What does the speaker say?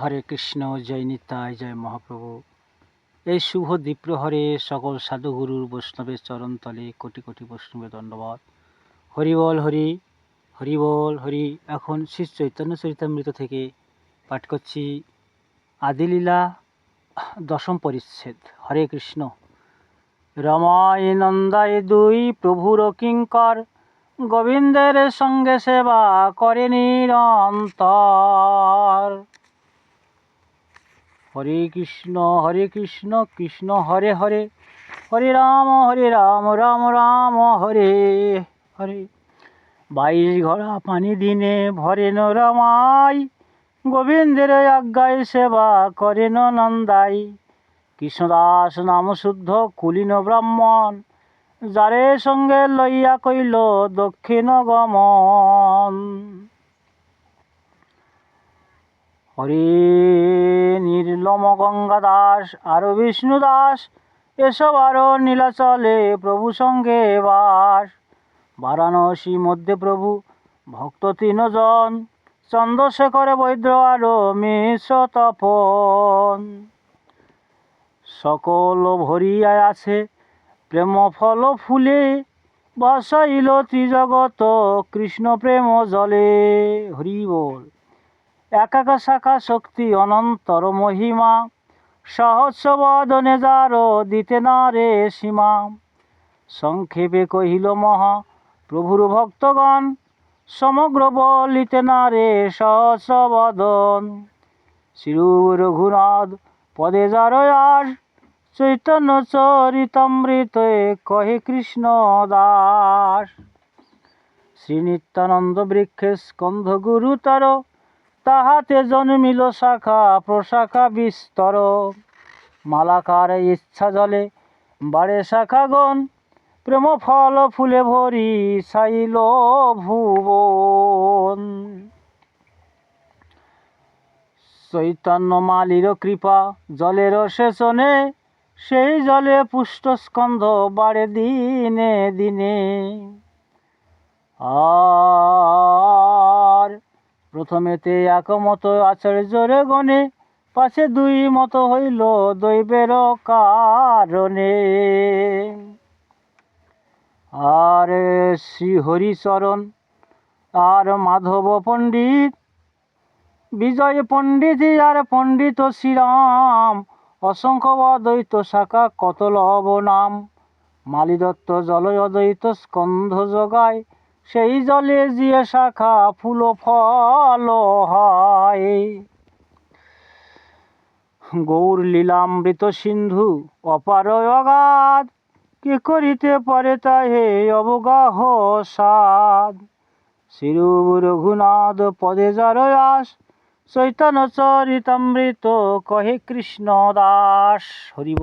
হরে কৃষ্ণ, জয় নিতাই, জয় মহাপ্রভু। এই শুভ দ্বীপ্রহরে সকল সাধুগুরুর বৈষ্ণবের চরণতলে কোটি কোটি বৈষ্ণবের দণ্ডবাদ। হরি বল হরি, হরি বল হরি। এখন শ্রী চৈতন্য চরিতামৃত থেকে পাঠ করছি আদিলীলা দশম পরিচ্ছেদ। হরে কৃষ্ণ। রমায় নন্দায় দুই প্রভুর কিঙ্কর, গোবিন্দের সঙ্গে সেবা করে নিরন্তর। হরে কৃষ্ণ কৃষ্ণ হরে হরে, হরে রাম রাম রাম হরে হরে। 22 ঘড়া পানি দিনে ভরেন রমাই, গোবিন্দের আজ্ঞায় সেবা করেন নন্দাই। কৃষ্ণদাস নাম শুদ্ধ কুলীন ব্রাহ্মণ, যারে সঙ্গে লইয়া কইল দক্ষিণ গমন। হরে নির্লম গঙ্গা দাস আরো বিষ্ণু দাস, এসব আরো নীলাচলে প্রভু সঙ্গে বাস। বারাণসী মধ্যে প্রভু ভক্ত 3 জন, চন্দ্রশেখর বৈদ্য আরো মিশ্র তপন। সকল ভরিয়া আছে প্রেম ফল ফুলে, বসাইল ত্রিজগত কৃষ্ণ প্রেম জলে। হরি বল। একাকা শাখা শক্তি অনন্তর মহিমা, সহস্র বদনে যার দিতে না রে সীমা। সংক্ষেপে কহিল মহা প্রভুর ভক্তগণ, সমগ্র বলিতে না রে সহস্র বদন। শ্রী রঘুনাথ পদে যার আস, চৈতন্য চরিতামৃতে কহে কৃষ্ণ দাস। শ্রী নিত্যানন্দ বৃক্ষে স্কন্ধ গুরুতর, তাহাতে জন্মিল শাখা প্রশাখা বিস্তর। মালাকার ইচ্ছা জলে বাড়ে শাখাগণ, প্রেম ফল ফুলে ভরি সাইল ভুবন। চৈতন্য মালির কৃপা জলের সেচনে, সেই জলে পুষ্ট স্কন্ধ বাড়ে দিনে দিনে। আর প্রথমেতে একমত আচার্যরে গণে, পাছে 2 মত হইল দৈবের কারণে। আর শ্রী হরিচরণ আর মাধব পণ্ডিত, বিজয় পণ্ডিত আর পণ্ডিত শ্রীরাম, অসংখ্য অদ্বৈত শাখা কত লব নাম। মালি দত্ত জলয় অদ্বৈত স্কন্ধ যোগায়, সেই জলে জিয়ে শাখা ফুল ফল হয়। গৌর লীলামৃত সিন্ধু অপার অগাধ, কি করিতে পারে তাহে অবগাহ সাধ। শ্রী রঘুনাথ পদে যার আস, চৈতন্য চরিতামৃত কহে কৃষ্ণ দাস। হরি বল।